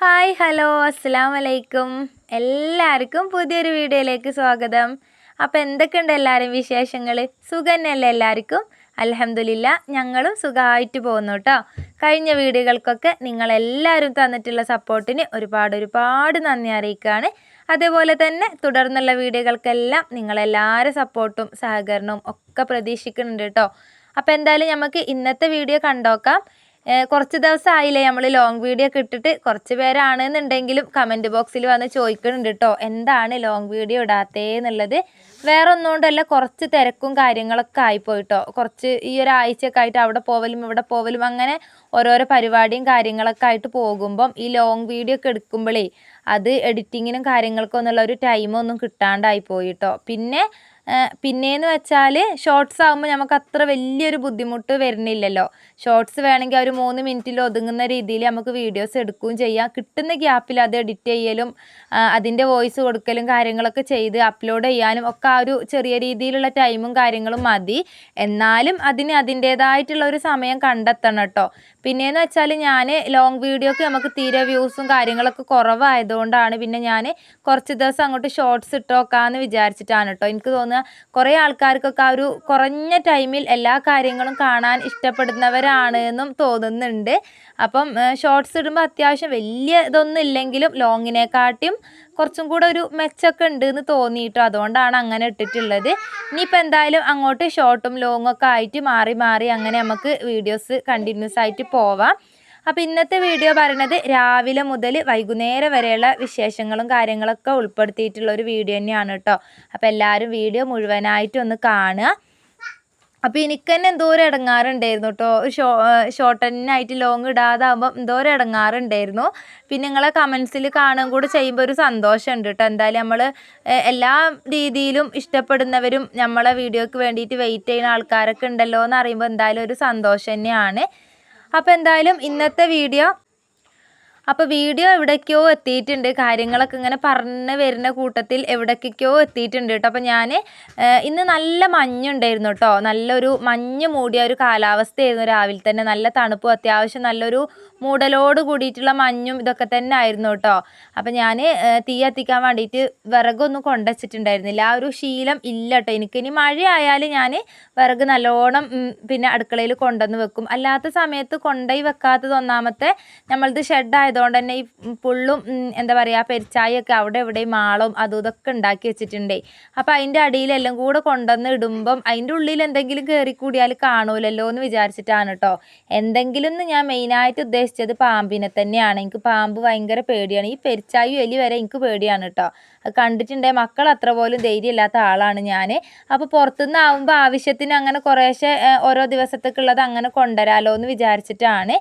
Hi hello അസ്സലാമലൈക്കും. എല്ലാവർക്കും പുതിയൊരു വീഡിയോയിലേക്ക് സ്വാഗതം. അപ്പോൾ എന്തൊക്കെയുണ്ട് എല്ലാവരും വിശേഷങ്ങൾ? സുഖം തന്നെയല്ലേ എല്ലാവർക്കും? അൽഹംദുലില്ലാ ഞങ്ങളും സുഖമായിട്ട് പോകുന്നു കേട്ടോ. കഴിഞ്ഞ വീഡിയോകൾക്കൊക്കെ നിങ്ങളെല്ലാവരും തന്നിട്ടുള്ള സപ്പോർട്ടിന് ഒരുപാട് നന്ദി അറിയിക്കുകയാണ്. അതേപോലെ തന്നെ തുടർന്നുള്ള വീഡിയോകൾക്കെല്ലാം നിങ്ങളെല്ലാവരും സപ്പോർട്ടും സഹകരണവും ഒക്കെ പ്രതീക്ഷിക്കുന്നുണ്ട് കേട്ടോ. അപ്പോൾ എന്തായാലും നമുക്ക് ഇന്നത്തെ വീഡിയോ കണ്ടോക്കാം. കുറച്ച് ദിവസമായില്ലേ നമ്മൾ ലോങ് വീഡിയോ ഒക്കെ ഇട്ടിട്ട്. കുറച്ച് പേരാണെന്നുണ്ടെങ്കിലും കമൻറ്റ് ബോക്സിൽ വന്ന് ചോദിക്കുന്നുണ്ട് കേട്ടോ, എന്താണ് ലോങ് വീഡിയോ ഇടാത്തതെന്നുള്ളത്. വേറെ ഒന്നുകൊണ്ടല്ല, കുറച്ച് തിരക്കും കാര്യങ്ങളൊക്കെ ആയിപ്പോയിട്ടോ. കുറച്ച് ഈ ഒരാഴ്ചയൊക്കെ ആയിട്ട് അവിടെ പോവലും ഇവിടെ പോവലും അങ്ങനെ ഓരോരോ പരിപാടിയും കാര്യങ്ങളൊക്കെ ആയിട്ട് പോകുമ്പം ഈ ലോങ് വീഡിയോ ഒക്കെ എടുക്കുമ്പോഴേ അത് എഡിറ്റിങ്ങിനും കാര്യങ്ങൾക്കും എന്നുള്ള ഒരു ടൈമൊന്നും കിട്ടാണ്ടായി പോയിട്ടോ. പിന്നെയെന്ന് വെച്ചാൽ ഷോർട്സ് ആകുമ്പോൾ നമുക്ക് അത്ര വലിയൊരു ബുദ്ധിമുട്ട് വരുന്നില്ലല്ലോ. ഷോർട്സ് വേണമെങ്കിൽ ഒരു 3 മിനിറ്റിൽ ഒതുങ്ങുന്ന രീതിയിൽ നമുക്ക് വീഡിയോസ് എടുക്കുകയും ചെയ്യാം. കിട്ടുന്ന ഗ്യാപ്പിൽ അത് എഡിറ്റ് ചെയ്യലും അതിൻ്റെ വോയിസ് കൊടുക്കലും കാര്യങ്ങളൊക്കെ ചെയ്ത് അപ്ലോഡ് ചെയ്യാനും ഒക്കെ ആ ഒരു ചെറിയ രീതിയിലുള്ള ടൈമും കാര്യങ്ങളും മതി. എന്നാലും അതിൻ്റേതായിട്ടുള്ള ഒരു സമയം കണ്ടെത്തണം കേട്ടോ. പിന്നെയെന്ന് വെച്ചാൽ ഞാൻ ലോങ് വീഡിയോക്ക് നമുക്ക് തീരെ വ്യൂസും കാര്യങ്ങളൊക്കെ കുറവായതുകൊണ്ടാണ് പിന്നെ ഞാൻ കുറച്ച് ദിവസം അങ്ങോട്ട് ഷോർട്സ് ഇട്ട് നോക്കാമെന്ന് വിചാരിച്ചിട്ടാണ് കേട്ടോ. എനിക്ക് തോന്നുന്നത് കുറേ ആൾക്കാർക്കൊക്കെ ആ ഒരു കുറഞ്ഞ ടൈമിൽ എല്ലാ കാര്യങ്ങളും കാണാൻ ഇഷ്ടപ്പെടുന്നവരാണ് എന്നും തോന്നുന്നുണ്ട്. അപ്പം ഷോർട്സ് ഇടുമ്പോൾ അത്യാവശ്യം വലിയ ഇതൊന്നും ഇല്ലെങ്കിലും ലോങ്ങിനെക്കാട്ടിയും കുറച്ചും കൂടെ ഒരു മെച്ചമൊക്കെ ഉണ്ട് എന്ന് തോന്നിയിട്ടോ. അതുകൊണ്ടാണ് അങ്ങനെ ഇട്ടിട്ടുള്ളത്. ഇനിയിപ്പോൾ എന്തായാലും അങ്ങോട്ട് ഷോർട്ടും ലോങ്ങും ഒക്കെ ആയിട്ട് മാറി അങ്ങനെ നമുക്ക് വീഡിയോസ് കണ്ടിന്യൂസ് ആയിട്ട് പോവാം. അപ്പോൾ ഇന്നത്തെ വീഡിയോ പറയുന്നത് രാവിലെ മുതൽ വൈകുന്നേരം വരെയുള്ള വിശേഷങ്ങളും കാര്യങ്ങളൊക്കെ ഉൾപ്പെടുത്തിയിട്ടുള്ള ഒരു വീഡിയോ തന്നെയാണ് കേട്ടോ. അപ്പോൾ എല്ലാവരും വീഡിയോ മുഴുവനായിട്ട് ഒന്ന് കാണുക. അപ്പോൾ എനിക്ക് തന്നെ എന്തോരം ഇടങ്ങാറുണ്ടായിരുന്നു കേട്ടോ. ഷോർട്ട് തന്നെയായിട്ട് ലോങ് ഇടാതാകുമ്പം എന്തോരം ഇടങ്ങാറുണ്ടായിരുന്നു. പിന്നെ നിങ്ങളെ കമൻസിൽ കാണുകയും കൂടെ ചെയ്യുമ്പോൾ ഒരു സന്തോഷമുണ്ട് കേട്ടോ. എന്തായാലും നമ്മൾ എല്ലാ രീതിയിലും ഇഷ്ടപ്പെടുന്നവരും നമ്മളെ വീഡിയോക്ക് വേണ്ടിയിട്ട് വെയിറ്റ് ചെയ്യുന്ന ആൾക്കാരൊക്കെ ഉണ്ടല്ലോ എന്ന് അറിയുമ്പോൾ എന്തായാലും ഒരു സന്തോഷം തന്നെയാണ്. അപ്പോൾ എന്തായാലും ഇന്നത്തെ വീഡിയോ എവിടേക്കോ എത്തിയിട്ടുണ്ട്. കാര്യങ്ങളൊക്കെ ഇങ്ങനെ പറഞ്ഞ് വരുന്ന കൂട്ടത്തിൽ എവിടേക്കോ എത്തിയിട്ടുണ്ട് കേട്ടോ. അപ്പോൾ ഞാൻ ഇന്ന് നല്ല മഞ്ഞുണ്ടായിരുന്നു കേട്ടോ. നല്ലൊരു മഞ്ഞ് മൂടിയ ഒരു കാലാവസ്ഥയായിരുന്നു. രാവിലെ തന്നെ നല്ല തണുപ്പും അത്യാവശ്യം നല്ലൊരു മൂടലോട് കൂടിയിട്ടുള്ള മഞ്ഞും ഇതൊക്കെ തന്നെ ആയിരുന്നു കേട്ടോ. അപ്പോൾ ഞാൻ തീ കത്തിക്കാൻ വേണ്ടിയിട്ട് വിറകൊന്നും കൊണ്ടുവച്ചിട്ടുണ്ടായിരുന്നില്ല. ആ ഒരു ശീലം ഇല്ല കേട്ടോ എനിക്ക്. ഇനി മഴയായാൽ ഞാൻ വിറക് നല്ലോണം പിന്നെ അടുക്കളയിൽ കൊണ്ടുവന്ന് വെക്കും. അല്ലാത്ത സമയത്ത് കൊണ്ടുപോയി വെക്കാത്തത് ഒന്നാമത്തെ നമ്മളത് ഷെഡായതുകൊണ്ട് തന്നെ ഈ പുള്ളും എന്താ പറയുക പെരിച്ചായൊക്കെ അവിടെ എവിടെയും മാളും അതും ഇതൊക്കെ ഉണ്ടാക്കി വെച്ചിട്ടുണ്ടേ. അപ്പോൾ അതിൻ്റെ അടിയിലെല്ലാം കൂടെ കൊണ്ടുവന്ന് ഇടുമ്പം അതിൻ്റെ ഉള്ളിൽ എന്തെങ്കിലും കയറിക്കൂടിയാൽ കാണൂലല്ലോ എന്ന് വിചാരിച്ചിട്ടാണ് കേട്ടോ. എന്തെങ്കിലും ഞാൻ മെയിനായിട്ട് ഉദ്ദേശിച്ചത് പാമ്പിനെ തന്നെയാണ്. എനിക്ക് പാമ്പ് ഭയങ്കര പേടിയാണ്. ഈ പെരിച്ചായും എലി വരെ എനിക്ക് പേടിയാണ് കേട്ടോ. അത് കണ്ടിട്ടുണ്ടേ മക്കൾ അത്ര പോലും ധൈര്യമില്ലാത്ത ആളാണ് ഞാൻ. അപ്പോൾ പുറത്തുനിന്ന് ആവുമ്പോൾ ആവശ്യത്തിന് അങ്ങനെ കുറേശ്ശെ ഓരോ ദിവസത്തേക്കുള്ളത് അങ്ങനെ കൊണ്ടുവരാമല്ലോ എന്ന് വിചാരിച്ചിട്ടാണ്.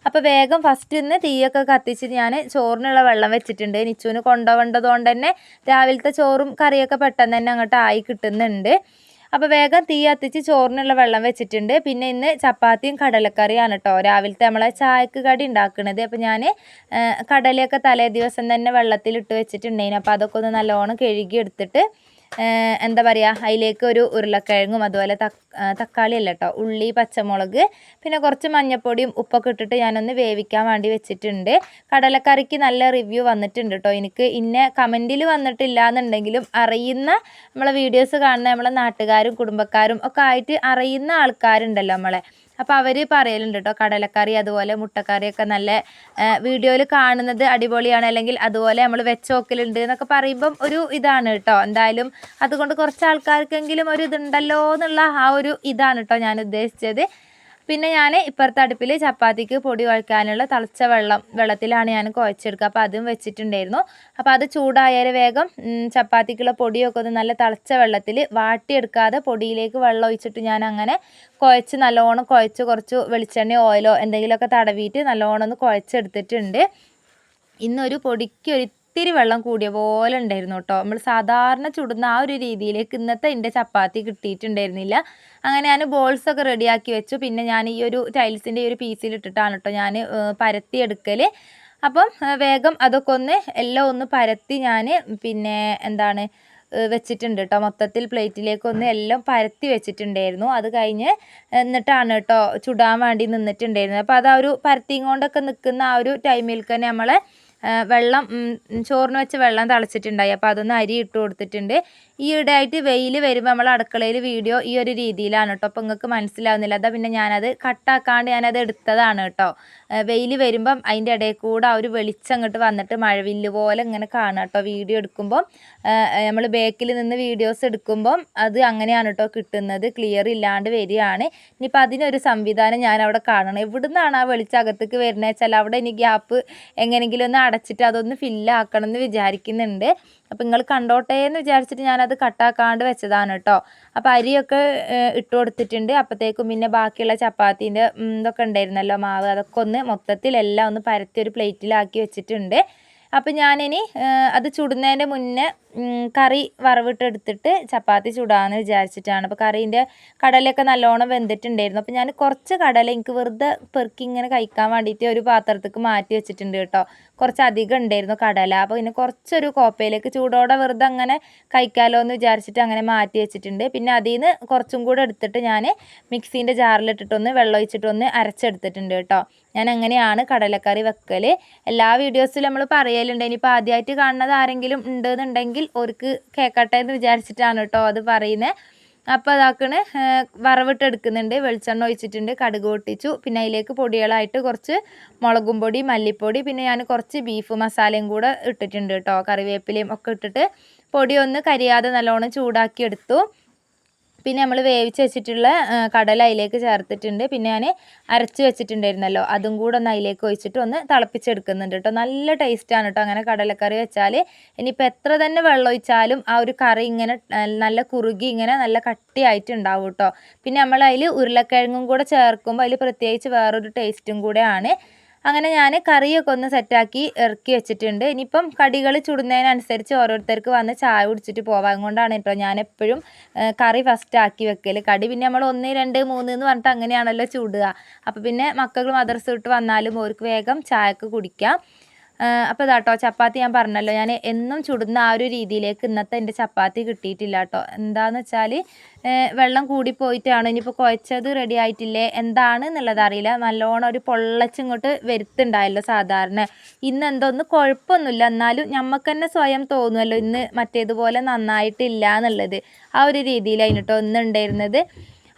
അപ്പോൾ വേഗം ഫസ്റ്റ് ഇന്ന് തീയൊക്കെ കത്തിച്ച് ഞാൻ ചോറിനുള്ള വെള്ളം വെച്ചിട്ടുണ്ട്. നിച്ചുവിന് കൊണ്ടുപോകേണ്ടതുകൊണ്ട് തന്നെ രാവിലത്തെ ചോറും കറിയൊക്കെ പെട്ടെന്ന് തന്നെ അങ്ങോട്ട് ആയി കിട്ടുന്നുണ്ട്. അപ്പോൾ വേഗം തീ കത്തിച്ച് ചോറിനുള്ള വെള്ളം വെച്ചിട്ടുണ്ട്. പിന്നെ ഇന്ന് ചപ്പാത്തിയും കടലക്കറിയാണ് കേട്ടോ രാവിലത്തെ നമ്മളെ ചായക്ക് കടി ഉണ്ടാക്കുന്നത്. അപ്പോൾ ഞാൻ കടലയൊക്കെ തലേ ദിവസം തന്നെ വെള്ളത്തിലിട്ട് വെച്ചിട്ടുണ്ടായിരുന്നു. അപ്പോൾ അതൊക്കെ ഒന്ന് നല്ലോണം കഴുകി എടുത്തിട്ട് എന്താ പറയുക അതിലേക്ക് ഒരു ഉരുളക്കിഴങ്ങും അതുപോലെ തക്കാളി അല്ല കേട്ടോ ഉള്ളി പച്ചമുളക് പിന്നെ കുറച്ച് മഞ്ഞൾപ്പൊടിയും ഉപ്പൊക്കെ ഇട്ടിട്ട് ഞാനൊന്ന് വേവിക്കാൻ വേണ്ടി വെച്ചിട്ടുണ്ട്. കടലക്കറിക്ക് നല്ല റിവ്യൂ വന്നിട്ടുണ്ട് കേട്ടോ. എനിക്ക് ഇന്ന കമൻറ്റിൽ വന്നിട്ടില്ല എന്നുണ്ടെങ്കിലും അറിയുന്ന നമ്മളെ വീഡിയോസ് കാണുന്ന നമ്മളെ നാട്ടുകാരും കുടുംബക്കാരും ഒക്കെ ആയിട്ട് അറിയുന്ന ആൾക്കാരുണ്ടല്ലോ നമ്മളെ. അപ്പോൾ അവർ പറയലുണ്ട് കേട്ടോ കടലക്കറി അതുപോലെ മുട്ടക്കറിയൊക്കെ നല്ല വീഡിയോയിൽ കാണുന്നത് അടിപൊളിയാണ്, അല്ലെങ്കിൽ അതുപോലെ നമ്മൾ വെച്ച് നോക്കലുണ്ട് എന്നൊക്കെ പറയുമ്പം ഒരു ഇതാണ് കേട്ടോ. എന്തായാലും അതുകൊണ്ട് കുറച്ച് ആൾക്കാർക്കെങ്കിലും ഒരു ഇതുണ്ടല്ലോ എന്നുള്ള ആ ഒരു ഇതാണ് കേട്ടോ ഞാൻ ഉദ്ദേശിച്ചത്. പിന്നെ ഞാൻ ഇപ്പുറത്തെ അടുപ്പിൽ ചപ്പാത്തിക്ക് പൊടി കുഴക്കാനുള്ള തിളച്ച വെള്ളത്തിലാണ് ഞാൻ കുഴച്ചെടുക്കുക. അപ്പോൾ അതും വെച്ചിട്ടുണ്ടായിരുന്നു. അപ്പോൾ അത് ചൂടായാൽ വേഗം ചപ്പാത്തിക്കുള്ള പൊടിയൊക്കെ ഒന്ന് നല്ല തിളച്ച വെള്ളത്തിൽ വാട്ടിയെടുക്കാതെ പൊടിയിലേക്ക് വെള്ളം ഒഴിച്ചിട്ട് ഞാൻ അങ്ങനെ കുഴച്ച് നല്ലോണം കുഴച്ച് കുറച്ച് വെളിച്ചെണ്ണയോ ഓയിലോ എന്തെങ്കിലുമൊക്കെ തടവിയിട്ട് നല്ലോണം ഒന്ന് കുഴച്ചെടുത്തിട്ടുണ്ട്. ഇന്നൊരു പൊടിക്ക് ഇത്തിരി വെള്ളം കൂടിയ പോലെ ഉണ്ടായിരുന്നു കേട്ടോ. നമ്മൾ സാധാരണ ചുടുന്ന ആ ഒരു രീതിയിലേക്ക് ഇന്നത്തെ എൻ്റെ ചപ്പാത്തി കിട്ടിയിട്ടുണ്ടായിരുന്നില്ല. അങ്ങനെ ഞാൻ ബോൾസൊക്കെ റെഡിയാക്കി വെച്ചു. പിന്നെ ഞാൻ ഈ ഒരു ടൈൽസിൻ്റെ ഈ ഒരു പീസിലിട്ടിട്ടാണ് കേട്ടോ ഞാൻ പരത്തിയെടുക്കൽ. അപ്പം വേഗം അതൊക്കെ എല്ലാം ഒന്ന് പരത്തി ഞാൻ പിന്നെ വെച്ചിട്ടുണ്ട് കേട്ടോ. മൊത്തത്തിൽ പ്ലേറ്റിലേക്കൊന്ന് എല്ലാം പരത്തി വെച്ചിട്ടുണ്ടായിരുന്നു. അത് കഴിഞ്ഞ് എന്നിട്ടാണ് കേട്ടോ ചുടാൻ വേണ്ടി നിന്നിട്ടുണ്ടായിരുന്നത്. അപ്പോൾ അത് ആ ഒരു പരത്തിയും കൊണ്ടൊക്കെ നിൽക്കുന്ന ആ ഒരു ടൈമിൽ തന്നെ നമ്മളെ വെള്ളം ചോറിന് വെച്ച വെള്ളം തിളച്ചിട്ടുണ്ടായി. അപ്പോൾ അതൊന്ന് അരി ഇട്ട് കൊടുത്തിട്ടുണ്ട്. ഈ ഇടയായിട്ട് വെയിൽ വരുമ്പോൾ നമ്മൾ അടുക്കളയിൽ വീഡിയോ ഈ ഒരു രീതിയിലാണ് കേട്ടോ. അപ്പോൾ നിങ്ങൾക്ക് മനസ്സിലാവുന്നില്ല. അതാ പിന്നെ ഞാനത് കട്ടാക്കാണ്ട് ഞാനത് എടുത്തതാണ് കേട്ടോ. വെയിൽ വരുമ്പം അതിൻ്റെ ഇടയിൽ കൂടെ ആ ഒരു വെളിച്ചം അങ്ങോട്ട് വന്നിട്ട് മഴവില്ല് പോലെ ഇങ്ങനെ കാണുക കേട്ടോ. വീഡിയോ എടുക്കുമ്പം നമ്മൾ ബാക്കിൽ നിന്ന് വീഡിയോസ് എടുക്കുമ്പം അത് അങ്ങനെയാണ് കേട്ടോ കിട്ടുന്നത്. ക്ലിയർ ഇല്ലാണ്ട് വരികയാണ്. ഇനിയിപ്പോൾ അതിനൊരു സംവിധാനം ഞാൻ അവിടെ കാണണം. എവിടുന്നാണ് ആ വെളിച്ചം അകത്തേക്ക് വരുന്നത് വെച്ചാൽ അവിടെ ഇനി ഗ്യാപ്പ് എങ്ങനെയെങ്കിലും ഒന്ന് അടച്ചിട്ട് അതൊന്ന് ഫില്ലാക്കണം എന്ന് വിചാരിക്കുന്നുണ്ട്. അപ്പോൾ നിങ്ങൾ കണ്ടോട്ടെ എന്ന് വിചാരിച്ചിട്ട് ഞാനത് കട്ടാക്കാണ്ട് വെച്ചതാണ് കേട്ടോ. അപ്പോൾ അരിയൊക്കെ ഇട്ട് കൊടുത്തിട്ടുണ്ട്. അപ്പോഴത്തേക്കും പിന്നെ ബാക്കിയുള്ള ചപ്പാത്തീൻ്റെ ഇതൊക്കെ ഉണ്ടായിരുന്നല്ലോ മാവ്, അതൊക്കെ ഒന്ന് മൊത്തത്തിലെല്ലാം ഒന്ന് പരത്തി ഒരു പ്ലേറ്റിലാക്കി വെച്ചിട്ടുണ്ട്. അപ്പോൾ ഞാനിനി അത് ചുടുന്നതിൻ്റെ മുന്നേ കറി വറവിട്ടെടുത്തിട്ട് ചപ്പാത്തി ചുടാമെന്ന് വിചാരിച്ചിട്ടാണ്. അപ്പോൾ കടീൻ്റെ കടലയൊക്കെ നല്ലോണം വെന്തിട്ടുണ്ടായിരുന്നു. അപ്പോൾ ഞാൻ കുറച്ച് കടല എനിക്ക് വെറുതെ പെറുക്കി ഇങ്ങനെ കഴിക്കാൻ വേണ്ടിയിട്ട് ഒരു പാത്രത്തേക്ക് മാറ്റി വെച്ചിട്ടുണ്ട് കേട്ടോ. കുറച്ച് അധികം ഉണ്ടായിരുന്നു കടല. അപ്പോൾ പിന്നെ കുറച്ചൊരു കോപ്പയിലേക്ക് ചൂടോടെ വെറുതെ അങ്ങനെ കഴിക്കാമല്ലോ എന്ന് വിചാരിച്ചിട്ട് അങ്ങനെ മാറ്റി വെച്ചിട്ടുണ്ട്. പിന്നെ അതിൽ നിന്ന് കുറച്ചും കൂടെ എടുത്തിട്ട് ഞാൻ മിക്സീൻ്റെ ജാറിലിട്ടിട്ടൊന്ന് വെള്ളം ഒഴിച്ചിട്ടൊന്ന് അരച്ചെടുത്തിട്ടുണ്ട് കേട്ടോ. ഞാൻ അങ്ങനെയാണ് കടലക്കറി വെക്കൽ. എല്ലാ വീഡിയോസിലും നമ്മൾ പറയലുണ്ട്. ഇനിയിപ്പോൾ ആദ്യമായിട്ട് കാണുന്നത് ആരെങ്കിലും ഉണ്ടെന്നുണ്ടെങ്കിൽ ഓർക്ക് കേൾക്കട്ടെ എന്ന് വിചാരിച്ചിട്ടാണ് കേട്ടോ അത് പറയുന്നത്. അപ്പോൾ അതാക്കണ് വറവിട്ടെടുക്കുന്നുണ്ട്. വെളിച്ചെണ്ണ ഒഴിച്ചിട്ടുണ്ട്, കടുക് പൊട്ടിച്ചു. പിന്നെ അതിലേക്ക് പൊടികളായിട്ട് കുറച്ച് മുളകും പൊടി, മല്ലിപ്പൊടി, പിന്നെ ഞാൻ കുറച്ച് ബീഫ് മസാലയും കൂടെ ഇട്ടിട്ടുണ്ട് കേട്ടോ. കറിവേപ്പിലയും ഒക്കെ ഇട്ടിട്ട് പൊടി ഒന്ന് കരിയാതെ നല്ലോണം ചൂടാക്കി എടുത്തു. പിന്നെ നമ്മൾ വേവിച്ച് വെച്ചിട്ടുള്ള കടല അതിലേക്ക് ചേർത്തിട്ടുണ്ട്. പിന്നെ ഞാൻ അരച്ച് വെച്ചിട്ടുണ്ടായിരുന്നല്ലോ അതും കൂടെ ഒന്ന് അതിലേക്ക് ഒഴിച്ചിട്ട് ഒന്ന് തിളപ്പിച്ചെടുക്കുന്നുണ്ട് കേട്ടോ. നല്ല ടേസ്റ്റാണ് കേട്ടോ അങ്ങനെ കടലക്കറി വെച്ചാൽ. ഇനിയിപ്പോൾ എത്ര തന്നെ വെള്ളം ഒഴിച്ചാലും ആ ഒരു കറി ഇങ്ങനെ നല്ല കുറുകി ഇങ്ങനെ നല്ല കട്ടിയായിട്ടുണ്ടാവും കേട്ടോ. പിന്നെ നമ്മൾ അതിൽ ഉരുളക്കിഴങ്ങും കൂടെ ചേർക്കുമ്പോൾ അതിൽ പ്രത്യേകിച്ച് വേറൊരു ടേസ്റ്റും കൂടെയാണ്. അങ്ങനെ ഞാൻ കറിയൊക്കെ ഒന്ന് സെറ്റാക്കി ഇറക്കി വെച്ചിട്ടുണ്ട്. ഇനിയിപ്പം കടികൾ ചുടുന്നതിനനുസരിച്ച് ഓരോരുത്തർക്ക് വന്ന് ചായ കുടിച്ചിട്ട് പോവാം. അതുകൊണ്ടാണ് കേട്ടോ ഞാൻ എപ്പോഴും കറി ഫസ്റ്റ് ആക്കി വെക്കൽ. കടി പിന്നെ നമ്മൾ 1, 2, 3 എന്ന് പറഞ്ഞിട്ട് അങ്ങനെയാണല്ലോ ചുടുക. അപ്പോൾ പിന്നെ മക്കൾ മദ്രസ വിട്ട് വന്നാലും അവർക്ക് വേഗം ചായക്ക് കുടിക്കാം. അപ്പോൾ ഇതാട്ടോ ചപ്പാത്തി ഞാൻ പറഞ്ഞല്ലോ, ഞാൻ എന്നും ചുടുന്ന ആ ഒരു രീതിയിലേക്ക് ഇന്നത്തെ എൻ്റെ ചപ്പാത്തി കിട്ടിയിട്ടില്ല കേട്ടോ. എന്താണെന്ന് വെച്ചാൽ വെള്ളം കൂടിപ്പോയിട്ടാണ്. ഇനിയിപ്പോൾ കുഴച്ചത് റെഡി ആയിട്ടില്ലേ എന്താണ് എന്നുള്ളത് അറിയില്ല. നല്ലോണം ഒരു പൊള്ളച്ചിങ്ങോട്ട് വരുത്തുണ്ടായല്ലോ സാധാരണ. ഇന്ന് എന്തോന്ന് കുഴപ്പമൊന്നുമില്ല, എന്നാലും നമുക്ക് തന്നെ സ്വയം തോന്നുമല്ലോ ഇന്ന് മറ്റേതുപോലെ നന്നായിട്ടില്ല എന്നുള്ളത്. ആ ഒരു രീതിയിലായിരുന്നു കേട്ടോ ഇന്ന് ഉണ്ടായിരുന്നത്.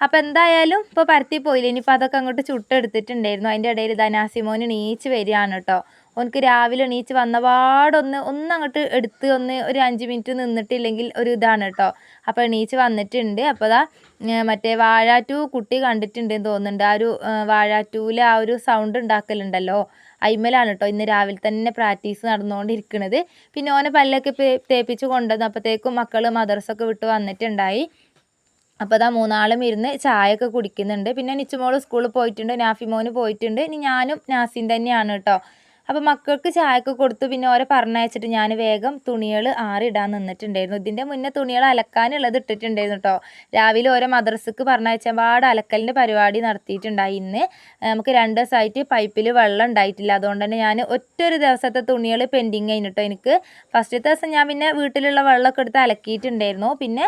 അപ്പോൾ എന്തായാലും ഇപ്പോൾ പരത്തി പോയില്ല. ഇനിയിപ്പോൾ അതൊക്കെ അങ്ങോട്ട് ചുട്ടെടുത്തിട്ടുണ്ടായിരുന്നു. അതിൻ്റെ ഇടയിൽ നാസിമോന് എണീച്ച് വരികയാണ് കേട്ടോ. ഓനക്ക് രാവിലെ എണീച്ച് ഒന്നങ്ങോട്ട് എടുത്ത് ഒരു 5 മിനിറ്റ് നിന്നിട്ടില്ലെങ്കിൽ ഒരു ഇതാണ് കേട്ടോ. അപ്പോൾ എണീച്ച് വന്നിട്ടുണ്ട്. അപ്പോൾ അതാ മറ്റേ വാഴ 2 കുട്ടി കണ്ടിട്ടുണ്ടെന്ന് തോന്നുന്നുണ്ട്. ആ ഒരു വാഴ 2ൽ ആ ഒരു സൗണ്ട് ഉണ്ടാക്കലുണ്ടല്ലോ, അയിമലാണ് കേട്ടോ ഇന്ന് രാവിലെ തന്നെ പ്രാക്ടീസ് നടന്നുകൊണ്ടിരിക്കുന്നത്. പിന്നെ ഓനെ പല്ലൊക്കെ തേപ്പിച്ച് കൊണ്ടുവന്നപ്പോഴത്തേക്കും മക്കൾ മദ്രസൊക്കെ വിട്ട് വന്നിട്ടുണ്ടായി. അപ്പോൾ അതാ 3 ഇരുന്ന് ചായയൊക്കെ കുടിക്കുന്നുണ്ട്. പിന്നെ നിച്ചുമോൾ സ്കൂളിൽ പോയിട്ടുണ്ട്, നാഫിമോന് പോയിട്ടുണ്ട്. ഇനി ഞാനും നാസിൻ തന്നെയാണ് കേട്ടോ. അപ്പോൾ മക്കൾക്ക് ചായയൊക്കെ കൊടുത്തു. പിന്നെ ഓരെ പറഞ്ഞയച്ചിട്ട് ഞാൻ വേഗം തുണികൾ ആറിടാൻ നിന്നിട്ടുണ്ടായിരുന്നു. ഇതിൻ്റെ മുന്നേ തുണികൾ അലക്കാനുള്ളത് ഇട്ടിട്ടുണ്ടായിരുന്നു കേട്ടോ. രാവിലെ ഓരോ മദ്രസക്ക് പറഞ്ഞയച്ചപാട് അലക്കലിൻ്റെ പരിപാടി നടത്തിയിട്ടുണ്ടായി. ഇന്ന് നമുക്ക് 2 ദിവസമായിട്ട് പൈപ്പിൽ വെള്ളം ഉണ്ടായിട്ടില്ല. അതുകൊണ്ട് തന്നെ ഞാൻ ഒറ്റൊരു ദിവസത്തെ തുണികൾ പെൻഡിങ് ആയിരുന്നു കേട്ടോ എനിക്ക്. ഫസ്റ്റത്തെ ദിവസം ഞാൻ പിന്നെ വീട്ടിലുള്ള വെള്ളമൊക്കെ എടുത്ത് അലക്കിയിട്ടുണ്ടായിരുന്നു. പിന്നെ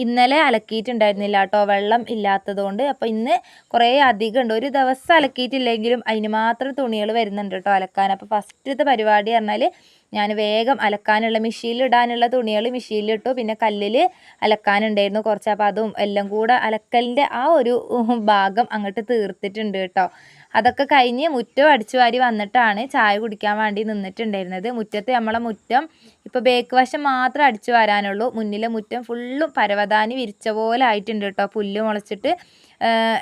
ഇന്നലെ അലക്കിയിട്ടുണ്ടായിരുന്നില്ല കേട്ടോ, വെള്ളം ഇല്ലാത്തതുകൊണ്ട്. അപ്പോൾ ഇന്ന് കുറേ അധികം ഉണ്ട്. ഒരു ദിവസം അലക്കിയിട്ടില്ലെങ്കിലും അതിന് മാത്രം തുണികൾ വരുന്നുണ്ട് കേട്ടോ അലക്കാൻ. അപ്പോൾ ഫസ്റ്റത്തെ പരിപാടി പറഞ്ഞാൽ ഞാൻ വേഗം അലക്കാനുള്ള മെഷീനിലിടാനുള്ള തുണികൾ മെഷീനിലിട്ടു. പിന്നെ കല്ലിൽ അലക്കാനുണ്ടായിരുന്നു കുറച്ച്. അപ്പോൾ അതും എല്ലാം കൂടെ അലക്കലിൻ്റെ ആ ഒരു ഭാഗം അങ്ങോട്ട് തീർത്തിട്ടുണ്ട് കേട്ടോ. അതൊക്കെ കഴിഞ്ഞ് മുറ്റം അടിച്ചു വാരി വന്നിട്ടാണ് ചായ കുടിക്കാൻ വേണ്ടി നിന്നിട്ടുണ്ടായിരുന്നത്. മുറ്റത്ത് നമ്മളെ മുറ്റം ഇപ്പോൾ ബേക്ക് വശം മാത്രം അടിച്ചു വരാനുള്ളൂ. മുന്നിലെ മുറ്റം ഫുള്ളും പരവതാനി വിരിച്ച പോലെ ആയിട്ടുണ്ട് കേട്ടോ. പുല്ല് മുളച്ചിട്ട്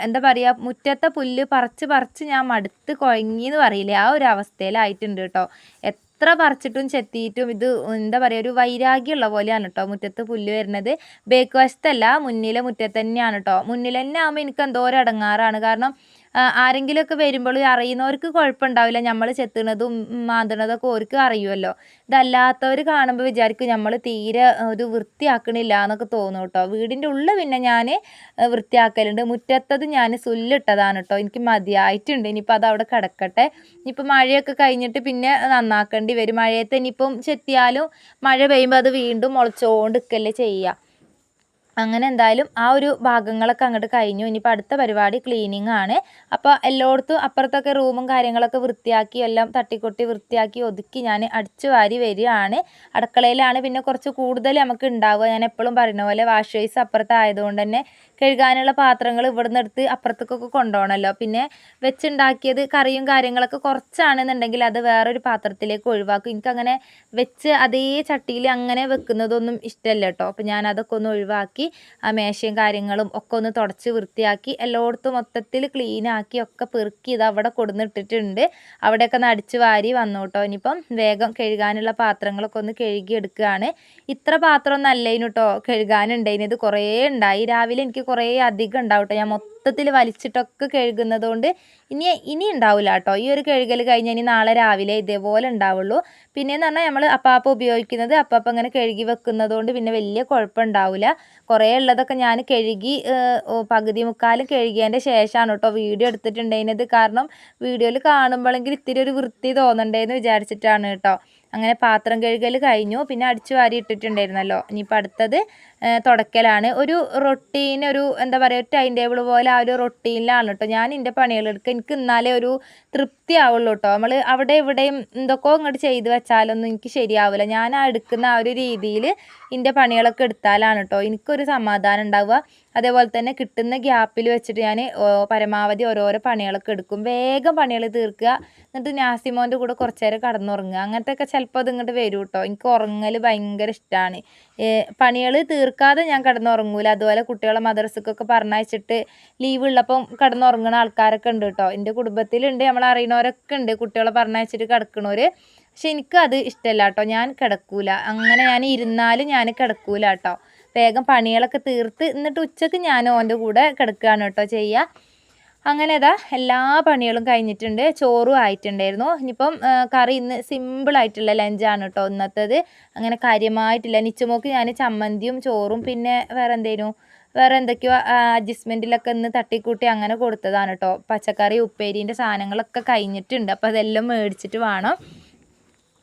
എന്താ പറയുക, മുറ്റത്തെ പുല്ല് പറിച്ച് ഞാൻ മടുത്ത് കുഴങ്ങിയെന്ന് പറയില്ലേ, ആ ഒരു അവസ്ഥയിലായിട്ടുണ്ട് കേട്ടോ. എത്ര പറിച്ചിട്ടും ചെത്തിയിട്ടും ഇത് എന്താ പറയുക ഒരു വൈരാഗ്യമുള്ള പോലെയാണ് കേട്ടോ മുറ്റത്ത് പുല്ല് വരുന്നത്. ബേക്ക് വശത്തല്ല, മുന്നിലെ മുറ്റത്ത് തന്നെയാണ് കേട്ടോ. മുന്നിൽ തന്നെ ആകുമ്പോൾ എനിക്ക് എന്തോരം ഇടങ്ങാറാണ്. കാരണം ആരെങ്കിലുമൊക്കെ വരുമ്പോൾ അറിയുന്നവർക്ക് കുഴപ്പമുണ്ടാവില്ല, നമ്മൾ ചെത്തുന്നതും മാന്തണതൊക്കെ ഓർക്ക് അറിയുമല്ലോ. ഇതല്ലാത്തവർ കാണുമ്പോൾ വിചാരിക്കും നമ്മൾ തീരെ ഒരു വൃത്തിയാക്കണില്ല എന്നൊക്കെ തോന്നും കേട്ടോ. വീടിൻ്റെ ഉള്ളിൽ പിന്നെ ഞാൻ വൃത്തിയാക്കലുണ്ട്. മുറ്റത്തത് ഞാൻ സുല്ലിട്ടതാണ് കേട്ടോ, എനിക്ക് മതിയായിട്ടുണ്ട്. ഇനിയിപ്പോൾ അത് അവിടെ കിടക്കട്ടെ. ഇനിയിപ്പോൾ മഴയൊക്കെ കഴിഞ്ഞിട്ട് പിന്നെ നന്നാക്കേണ്ടി വരും. മഴയത്ത് ഇനിയിപ്പം ചെത്തിയാലും മഴ പെയ്യുമ്പോൾ അത് വീണ്ടും മുളച്ചുകൊണ്ട് നിൽക്കല്ലേ ചെയ്യുക. അങ്ങനെ എന്തായാലും ആ ഒരു ഭാഗങ്ങളൊക്കെ അങ്ങോട്ട് കഴിഞ്ഞു. ഇനിയിപ്പോൾ അടുത്ത പരിപാടി ക്ലീനിങ് ആണ്. അപ്പോൾ എല്ലായിടത്തും അപ്പുറത്തൊക്കെ റൂമും കാര്യങ്ങളൊക്കെ വൃത്തിയാക്കി എല്ലാം തട്ടിക്കൊട്ടി വൃത്തിയാക്കി ഒതുക്കി ഞാൻ അടിച്ചു വാരി വരികയാണ്. അടുക്കളയിലാണ് പിന്നെ കുറച്ച് കൂടുതൽ നമുക്ക് ഉണ്ടാവുക. ഞാൻ എപ്പോഴും പറയുന്ന പോലെ വാഷ് ബേസ് അപ്പുറത്തായതുകൊണ്ട് തന്നെ കഴുകാനുള്ള പാത്രങ്ങൾ ഇവിടുന്ന് എടുത്ത് അപ്പുറത്തേക്കൊക്കെ കൊണ്ടുപോകണമല്ലോ. പിന്നെ വെച്ചുണ്ടാക്കിയത് കറിയും കാര്യങ്ങളൊക്കെ കുറച്ചാണെന്നുണ്ടെങ്കിൽ അത് വേറൊരു പാത്രത്തിലേക്ക് ഒഴിവാക്കും. എനിക്കങ്ങനെ വെച്ച് അതേ ചട്ടിയിൽ അങ്ങനെ വെക്കുന്നതൊന്നും ഇഷ്ടമല്ല കേട്ടോ. അപ്പോൾ ഞാൻ അതൊക്കെ ഒന്ന് ഒഴിവാക്കി ആ മേശയും കാര്യങ്ങളും ഒക്കെ ഒന്ന് തുടച്ച് വൃത്തിയാക്കി എല്ലായിടത്തും മൊത്തത്തിൽ ക്ലീനാക്കി ഒക്കെ പെറുക്കി ഇത് അവിടെ കൊടുന്നിട്ടിട്ടുണ്ട്. അവിടെയൊക്കെ ഒന്ന് അടിച്ച് വാരി വന്നു കേട്ടോ. ഇനിയിപ്പം വേഗം കഴുകാനുള്ള പാത്രങ്ങളൊക്കെ ഒന്ന് കഴുകി എടുക്കുകയാണ്. ഇത്ര പാത്രമൊന്നും അല്ലേനു കേട്ടോ കഴുകാനുണ്ടായിന്. ഇത് കുറേ ഉണ്ടായി. രാവിലെ എനിക്ക് കുറേ അധികം ഉണ്ടാവും കേട്ടോ. ഞാൻ മൊത്തത്തിൽ വലിച്ചിട്ടൊക്കെ കഴുകുന്നത് കൊണ്ട് ഇനി ഉണ്ടാവില്ല കേട്ടോ. ഈ ഒരു കഴുകൽ കഴിഞ്ഞ് ഇനി നാളെ രാവിലെ ഇതേപോലെ ഉണ്ടാവുള്ളൂ. പിന്നെയെന്ന് പറഞ്ഞാൽ നമ്മൾ അപ്പാപ്പം ഉപയോഗിക്കുന്നത് അപ്പാപ്പം അങ്ങനെ കഴുകി വെക്കുന്നത് കൊണ്ട് പിന്നെ വലിയ കുഴപ്പമുണ്ടാവില്ല. കുറേ ഉള്ളതൊക്കെ ഞാൻ കഴുകി പകുതി മുക്കാലും കഴുകിയതിൻ്റെ ശേഷമാണ് കേട്ടോ വീഡിയോ എടുത്തിട്ടുണ്ടായിരുന്നത്. കാരണം വീഡിയോയിൽ കാണുമ്പോഴെങ്കിൽ ഇത്തിരി ഒരു വൃത്തി തോന്നണ്ടേന്ന് വിചാരിച്ചിട്ടാണ് കേട്ടോ. അങ്ങനെ പാത്രം കഴുകൽ കഴിഞ്ഞു. പിന്നെ അടിച്ചു വാരി ഇട്ടിട്ടുണ്ടായിരുന്നല്ലോ. ഇനിയിപ്പോൾ അടുത്തത് തുടക്കലാണ്. ഒരു റൊട്ടീൻ, ഒരു എന്താ പറയുക, ഒരു ടൈം ടേബിൾ പോലെ ആ ഒരു റൊട്ടീനിലാണ് കേട്ടോ ഞാൻ എൻ്റെ പണികളെടുക്കുക. എനിക്ക് എന്നാലേ ഒരു തൃപ്തി ആവുള്ളൂ കേട്ടോ. നമ്മൾ അവിടെ ഇവിടെയും എന്തൊക്കെയോ ഇങ്ങോട്ട് ചെയ്ത് വെച്ചാലൊന്നും എനിക്ക് ശരിയാവില്ല. ഞാൻ ആ എടുക്കുന്ന ആ ഒരു രീതിയിൽ എൻ്റെ പണികളൊക്കെ എടുത്താലാണ് കേട്ടോ എനിക്കൊരു സമാധാനം ഉണ്ടാവുക. അതേപോലെ തന്നെ കിട്ടുന്ന ഗ്യാപ്പിൽ വെച്ചിട്ട് ഞാൻ പരമാവധി ഓരോരോ പണികളൊക്കെ എടുക്കും. വേഗം പണികൾ തീർക്കുക. എന്നിട്ട് നാസിമോൻ്റെ കൂടെ കുറച്ച് നേരം കടന്നുറങ്ങുക. അങ്ങനത്തെയൊക്കെ ചിലപ്പോൾ അത് ഇങ്ങോട്ട് വരും കേട്ടോ. എനിക്ക് ഉറങ്ങൽ ഭയങ്കര ഇഷ്ടമാണ്. പണികൾ തീർക്കാതെ ഞാൻ കിടന്നുറങ്ങൂല. അതുപോലെ കുട്ടികളെ മദ്രസക്കൊക്കെ പറഞ്ഞയച്ചിട്ട് ലീവ് ഉള്ളപ്പം കിടന്നുറങ്ങുന്ന ആൾക്കാരൊക്കെ ഉണ്ട് കേട്ടോ. എൻ്റെ കുടുംബത്തിലുണ്ട്, നമ്മൾ അറിയുന്നവരൊക്കെ ഉണ്ട് കുട്ടികളെ പറഞ്ഞയച്ചിട്ട് കിടക്കണവർ. പക്ഷെ എനിക്കത് ഇഷ്ടമല്ല കേട്ടോ. ഞാൻ കിടക്കൂല. അങ്ങനെ ഞാൻ ഇരുന്നാലും ഞാൻ കിടക്കൂല കേട്ടോ. വേഗം പണികളൊക്കെ തീർത്ത് എന്നിട്ട് ഉച്ചക്ക് ഞാൻ ഓൻ്റെ കൂടെ കിടക്കുകയാണ് കേട്ടോ ചെയ്യുക. അങ്ങനെ ഇതാ എല്ലാ പണികളും കഴിഞ്ഞിട്ടുണ്ട്. ചോറും ആയിട്ടുണ്ടായിരുന്നു. ഇനിയിപ്പം കറി ഇന്ന് സിമ്പിളായിട്ടുള്ള ലഞ്ചാണ് കേട്ടോ ഇന്നത്തേത്. അങ്ങനെ കാര്യമായിട്ടില്ല. നിച്ചുമോക്ക് ഞാൻ ചമ്മന്തിയും ചോറും പിന്നെ വേറെ എന്തൊക്കെയോ അഡ്ജസ്റ്റ്മെൻറ്റിലൊക്കെ ഇന്ന് തട്ടിക്കൂട്ടി അങ്ങനെ കൊടുത്തതാണ് കേട്ടോ. പച്ചക്കറി ഉപ്പേരീൻ്റെ സാധനങ്ങളൊക്കെ കഴിഞ്ഞിട്ടുണ്ട്. അപ്പോൾ അതെല്ലാം മേടിച്ചിട്ട് വേണം.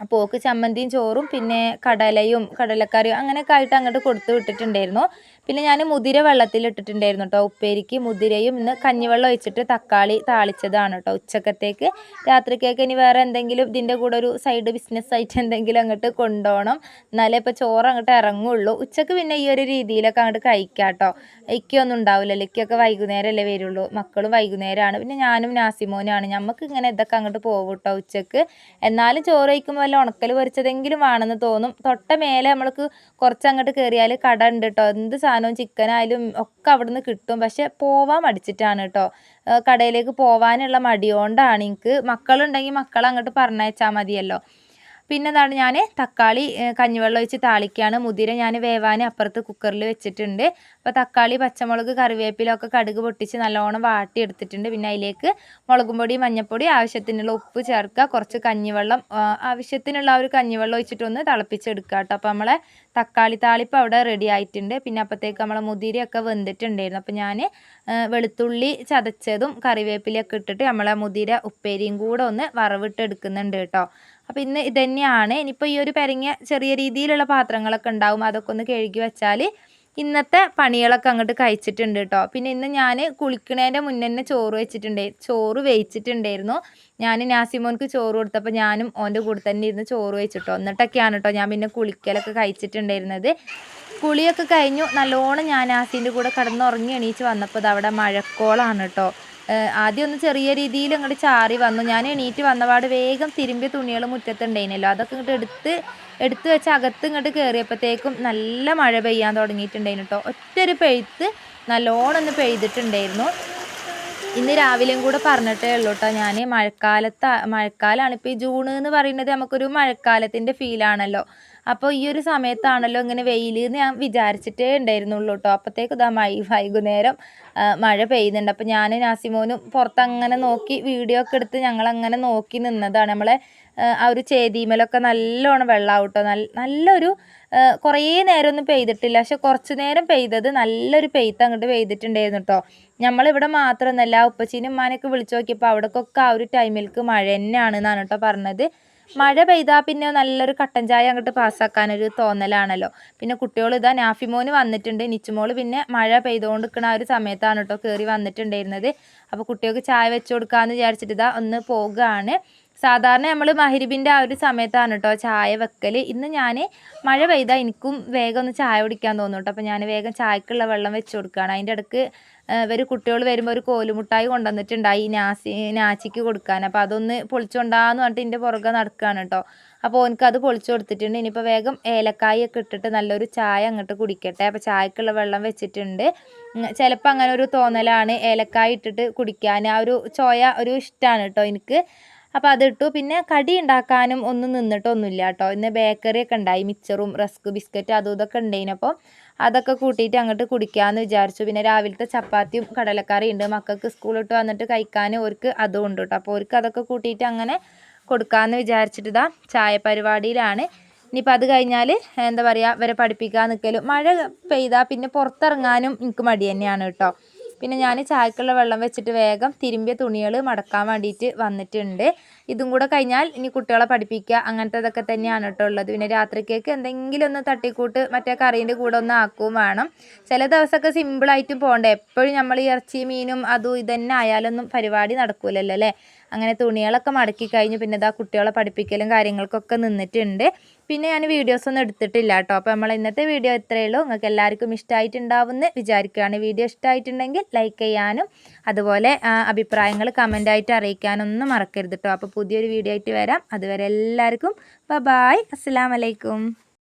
അപ്പോൾ ഓക്ക് ചമ്മന്തിയും ചോറും പിന്നെ കടലയും കടലക്കറിയും അങ്ങനെയൊക്കെ ആയിട്ട് അങ്ങോട്ട് കൊടുത്തു വിട്ടിട്ടുണ്ടായിരുന്നു. പിന്നെ ഞാൻ മുതിര വെള്ളത്തിലിട്ടിട്ടുണ്ടായിരുന്നു കേട്ടോ ഉപ്പേരിക്ക്. മുതിരയും ഇന്ന് കഞ്ഞിവെള്ളം ഒഴിച്ചിട്ട് തക്കാളി താളിച്ചതാണ് കേട്ടോ ഉച്ചക്കത്തേക്ക്. രാത്രിക്കേക്ക് ഇനി വേറെ എന്തെങ്കിലും ഇതിൻ്റെ കൂടെ ഒരു സൈഡ് ബിസിനസ് ആയിട്ട് എന്തെങ്കിലും അങ്ങോട്ട് കൊണ്ടുപോകണം. എന്നാലേ ഇപ്പോൾ ചോറ് അങ്ങോട്ട് ഇറങ്ങുള്ളൂ. ഉച്ചക്ക് പിന്നെ ഈ ഒരു രീതിയിലൊക്കെ അങ്ങോട്ട് കഴിക്കാം കേട്ടോ. ഇക്കൊന്നും ഉണ്ടാവില്ലല്ലോ. ഇക്കൊക്കെ വൈകുന്നേരമല്ലേ വരുള്ളൂ. മക്കളും വൈകുന്നേരമാണ്. പിന്നെ ഞാനും നാസിമോനുമാണ്. നമുക്ക് ഇങ്ങനെ ഇതൊക്കെ അങ്ങോട്ട് പോകും കേട്ടോ ഉച്ചക്ക്. എന്നാലും ചോറ് കഴിക്കുമ്പോൾ വല്ല ഉണക്കൽ പൊരിച്ചതെങ്കിലും വേണമെന്ന് തോന്നും. തൊട്ട മേലെ നമ്മൾക്ക് കുറച്ചങ്ങോട്ട് കയറിയാൽ കട ഉണ്ട് കേട്ടോ. എന്ത് സാധനവും ചിക്കനായാലും ഒക്കെ അവിടെ നിന്ന് കിട്ടും. പക്ഷെ പോവാൻ മടിച്ചിട്ടാണ് കേട്ടോ. കടയിലേക്ക് പോകാനുള്ള മടി കൊണ്ടാണ്. എനിക്ക് മക്കളുണ്ടെങ്കിൽ മക്കളെ അങ്ങോട്ട് പറഞ്ഞയച്ചാൽ മതിയല്ലോ. പിന്നെ എന്താണ് ഞാൻ തക്കാളി കഞ്ഞിവെള്ളം ഒഴിച്ച് താളിക്കുകയാണ്. മുതിര ഞാൻ വേവാൻ അപ്പുറത്ത് കുക്കറിൽ വെച്ചിട്ടുണ്ട്. അപ്പോൾ തക്കാളി പച്ചമുളക് കറിവേപ്പിലൊക്കെ കടുക് പൊട്ടിച്ച് നല്ലോണം വാട്ടി എടുത്തിട്ടുണ്ട്. പിന്നെ അതിലേക്ക് മുളകും പൊടി മഞ്ഞൾപ്പൊടി ആവശ്യത്തിനുള്ള ഉപ്പ് ചേർക്കുക. കുറച്ച് കഞ്ഞിവെള്ളം ആവശ്യത്തിനുള്ള ആ ഒരു കഞ്ഞിവെള്ളം ഒഴിച്ചിട്ടൊന്ന് തിളപ്പിച്ചെടുക്കുക കേട്ടോ. അപ്പോൾ നമ്മളെ തക്കാളി താളിപ്പ് അവിടെ റെഡി ആയിട്ടുണ്ട്. പിന്നെ അപ്പോഴത്തേക്ക് നമ്മളെ മുതിരയൊക്കെ വെന്തിട്ടുണ്ടായിരുന്നു. അപ്പോൾ ഞാൻ വെളുത്തുള്ളി ചതച്ചതും കറിവേപ്പിലയൊക്കെ ഇട്ടിട്ട് നമ്മളെ മുതിര ഉപ്പേരിയും കൂടെ ഒന്ന് വറവിട്ട് എടുക്കുന്നുണ്ട് കേട്ടോ. അപ്പോൾ ഇന്ന് ഇതുതന്നെയാണ്. ഇനിയിപ്പോൾ ഈ ഒരു പെരങ്ങിയ ചെറിയ രീതിയിലുള്ള പാത്രങ്ങളൊക്കെ ഉണ്ടാവും. അതൊക്കെ ഒന്ന് കഴുകി വെച്ചാൽ ഇന്നത്തെ പണികളൊക്കെ അങ്ങോട്ട് കഴിച്ചിട്ടുണ്ട് കേട്ടോ. പിന്നെ ഇന്ന് ഞാൻ കുളിക്കണേൻ്റെ മുന്നേ തന്നെ ചോറ് വേവിച്ചിട്ടുണ്ടായിരുന്നു. ഞാൻ നാസിമോൻക്ക് ചോറ് കൊടുത്തപ്പോൾ ഞാനും ഓൻ്റെ കൂടെ തന്നെ ഇരുന്ന് ചോറ് വെച്ചിട്ടോ. എന്നിട്ടൊക്കെയാണ് കേട്ടോ ഞാൻ പിന്നെ കുളിക്കലൊക്കെ കഴിച്ചിട്ടുണ്ടായിരുന്നത്. കുളിയൊക്കെ കഴിഞ്ഞു നല്ലോണം ഞാൻ നാസിൻ്റെ കൂടെ കിടന്നുറങ്ങി എണീച്ച് വന്നപ്പോൾ അവിടെ മഴക്കോളാണ് കേട്ടോ. ആദ്യം ഒന്ന് ചെറിയ രീതിയിൽ അങ്ങോട്ട് ചാറി വന്നു. ഞാൻ എണീറ്റ് വന്നപാട് വേഗം തിരുമ്പിയ തുണികൾ മുറ്റത്തുണ്ടായിരുന്നല്ലോ അതൊക്കെ ഇങ്ങോട്ട് എടുത്ത് വെച്ച് അകത്ത് ഇങ്ങോട്ട് കയറിയപ്പോഴത്തേക്കും നല്ല മഴ പെയ്യാൻ തുടങ്ങിയിട്ടുണ്ടായിരുന്നു കേട്ടോ. ഒറ്റൊരു പെയ്ത്ത് നല്ലോണം ഒന്ന് പെയ്തിട്ടുണ്ടായിരുന്നു. ഇന്ന് രാവിലെയും കൂടെ പറഞ്ഞിട്ടേ ഉള്ളൂ കേട്ടോ. ഞാൻ മഴക്കാലമാണ് ഇപ്പോൾ ഈ ജൂൺ എന്ന് പറയുന്നത് നമുക്കൊരു മഴക്കാലത്തിൻ്റെ ഫീലാണല്ലോ. അപ്പോൾ ഈ ഒരു സമയത്താണല്ലോ ഇങ്ങനെ വെയിൽ എന്ന് ഞാൻ വിചാരിച്ചിട്ടേ ഉണ്ടായിരുന്നുള്ളൂ കേട്ടോ. അപ്പോഴത്തേക്ക് ഇതാ വൈകുന്നേരം മഴ പെയ്യുന്നുണ്ട്. അപ്പോൾ ഞാൻ നാസിമോനും പുറത്തങ്ങനെ നോക്കി വീഡിയോ ഒക്കെ എടുത്ത് ഞങ്ങളങ്ങനെ നോക്കി നിന്നതാണ്. നമ്മളെ ആ ഒരു ചേതീമലൊക്കെ നല്ലോണം വെള്ളമാവും കേട്ടോ. നല്ലൊരു കുറേ നേരമൊന്നും പെയ്തിട്ടില്ല. പക്ഷെ കുറച്ച് നേരം പെയ്തത് നല്ലൊരു പെയ്ത്ത് അങ്ങോട്ട് പെയ്തിട്ടുണ്ടായിരുന്നു കേട്ടോ. നമ്മളിവിടെ മാത്രമൊന്നുമല്ല ഉപ്പച്ചീനും ഉമ്മാനെയൊക്കെ വിളിച്ച് നോക്കിയപ്പോൾ അവിടേക്കൊക്കെ ആ ഒരു ടൈമിലേക്ക് മഴ തന്നെയാണെന്നാണ് കേട്ടോ പറഞ്ഞത്. മഴ പെയ്താൽ പിന്നെ നല്ലൊരു കട്ടൻ ചായ അങ്ങോട്ട് പാസ്സാക്കാനൊരു തോന്നലാണല്ലോ. പിന്നെ കുട്ടികൾ ഇതാ നാഫിമോന് വന്നിട്ടുണ്ട്. നിച്ചുമോള് പിന്നെ മഴ പെയ്തുകൊണ്ട് നിൽക്കുന്ന ആ ഒരു സമയത്താണ് കേട്ടോ കയറി വന്നിട്ടുണ്ടായിരുന്നത്. അപ്പോൾ കുട്ടികൾക്ക് ചായ വെച്ച് കൊടുക്കാമെന്ന് വിചാരിച്ചിട്ട് ഇതാ ഒന്ന് പോകുകയാണ്. സാധാരണ നമ്മൾ മഗ്‌രിബിൻ്റെ ആ ഒരു സമയത്താണ് കേട്ടോ ചായ വെക്കൽ. ഇന്ന് ഞാൻ മഴ പെയ്താൽ എനിക്കും വേഗം ഒന്ന് ചായ കുടിക്കാൻ തോന്നും കേട്ടോ. അപ്പോൾ ഞാൻ വേഗം ചായക്കുള്ള വെള്ളം വെച്ച് കൊടുക്കുകയാണ്. അതിൻ്റെ ഇടയ്ക്ക് ഇവർ കുട്ടികൾ വരുമ്പോൾ ഒരു കോലുമുട്ടായി കൊണ്ടുവന്നിട്ടുണ്ടായി നാച്ചിക്ക് കൊടുക്കാൻ. അപ്പോൾ അതൊന്ന് പൊളിച്ചുകൊണ്ടാന്ന് പറഞ്ഞിട്ട് എൻ്റെ പുറകെ നടക്കുകയാണ് കേട്ടോ. അപ്പോൾ ഓനക്കത് പൊളിച്ചു കൊടുത്തിട്ടുണ്ട്. ഇനിയിപ്പോൾ വേഗം ഏലക്കായൊക്കെ ഇട്ടിട്ട് നല്ലൊരു ചായ അങ്ങോട്ട് കുടിക്കട്ടെ. അപ്പോൾ ചായക്കുള്ള വെള്ളം വെച്ചിട്ടുണ്ട്. ചിലപ്പോൾ അങ്ങനെ ഒരു തോന്നലാണ് ഏലക്കായ ഇട്ടിട്ട് കുടിക്കാൻ. ആ ഒരു ചോയ ഒരു ഇഷ്ടമാണ് കേട്ടോ എനിക്ക്. അപ്പോൾ അതിട്ടു. പിന്നെ കടി ഉണ്ടാക്കാനും ഒന്നും നിന്നിട്ടൊന്നുമില്ല കേട്ടോ. ഇന്ന് ബേക്കറി ഒക്കെ ഉണ്ടായി, മിച്ചറും റസ്ക് ബിസ്ക്കറ്റ് അതും ഇതൊക്കെ ഉണ്ടായിന്. അപ്പോൾ അതൊക്കെ കൂട്ടിയിട്ട് അങ്ങോട്ട് കുടിക്കാമെന്ന് വിചാരിച്ചു. പിന്നെ രാവിലത്തെ ചപ്പാത്തിയും കടലക്കറിയും ഉണ്ട്. മക്കൾക്ക് സ്കൂളിട്ട് വന്നിട്ട് കഴിക്കാൻ അവർക്ക് അതും ഉണ്ട് കേട്ടോ. അപ്പോൾ അവർക്ക് അതൊക്കെ കൂട്ടിയിട്ട് അങ്ങനെ കൊടുക്കാമെന്ന് വിചാരിച്ചിട്ട് ഇതാ ചായ പരിപാടിയിലാണ്. ഇനിയിപ്പോൾ അത് കഴിഞ്ഞാൽ എന്താ പറയുക, ഇവരെ പഠിപ്പിക്കാൻ നിൽക്കലും. മഴ പെയ്താൽ പിന്നെ പുറത്തിറങ്ങാനും എനിക്ക് മടി തന്നെയാണ് കേട്ടോ. പിന്നെ ഞാൻ ചായക്കുള്ള വെള്ളം വെച്ചിട്ട് വേഗം തിരുമ്പിയ തുണികൾ മടക്കാൻ വേണ്ടിയിട്ട് വന്നിട്ടുണ്ട്. ഇതും കൂടെ കഴിഞ്ഞാൽ ഇനി കുട്ടികളെ പഠിപ്പിക്കുക അങ്ങനത്തതൊക്കെ തന്നെയാണ് കേട്ടോ ഉള്ളത്. പിന്നെ രാത്രിക്കേക്ക് എന്തെങ്കിലും ഒന്ന് തട്ടിക്കൂട്ട് മറ്റേ കറീൻ്റെ കൂടെ ഒന്ന് ആക്കുകയും വേണം. ചില ദിവസമൊക്കെ സിമ്പിളായിട്ടും പോകണ്ടേ. എപ്പോഴും നമ്മൾ ഈ ഇറച്ചി മീനും അതും ഇതന്നെ ആയാലൊന്നും പരിപാടി നടക്കൂലല്ലോ അല്ലേ. അങ്ങനെ തുണികളൊക്കെ മടക്കി കഴിഞ്ഞ് പിന്നെ ഇതാ കുട്ടികളെ പഠിപ്പിക്കലും കാര്യങ്ങൾക്കൊക്കെ നിന്നിട്ടുണ്ട്. പിന്നെ ഞാൻ വീഡിയോസൊന്നും എടുത്തിട്ടില്ല കേട്ടോ. അപ്പോൾ നമ്മൾ ഇന്നത്തെ വീഡിയോ ഇത്രയേ ഉള്ളൂ. നിങ്ങൾക്ക് എല്ലാവർക്കും ഇഷ്ടമായിട്ടുണ്ടാവുമെന്ന് വിചാരിക്കുകയാണ്. വീഡിയോ ഇഷ്ടമായിട്ടുണ്ടെങ്കിൽ ലൈക്ക് ചെയ്യാനും അതുപോലെ അഭിപ്രായങ്ങൾ കമൻ്റായിട്ട് അറിയിക്കാനൊന്നും മറക്കരുത് കേട്ടോ. അപ്പോൾ പുതിയൊരു വീഡിയോ ആയിട്ട് വരാം. അതുവരെ എല്ലാവർക്കും ബൈ, അസ്സലാമു അലൈക്കും.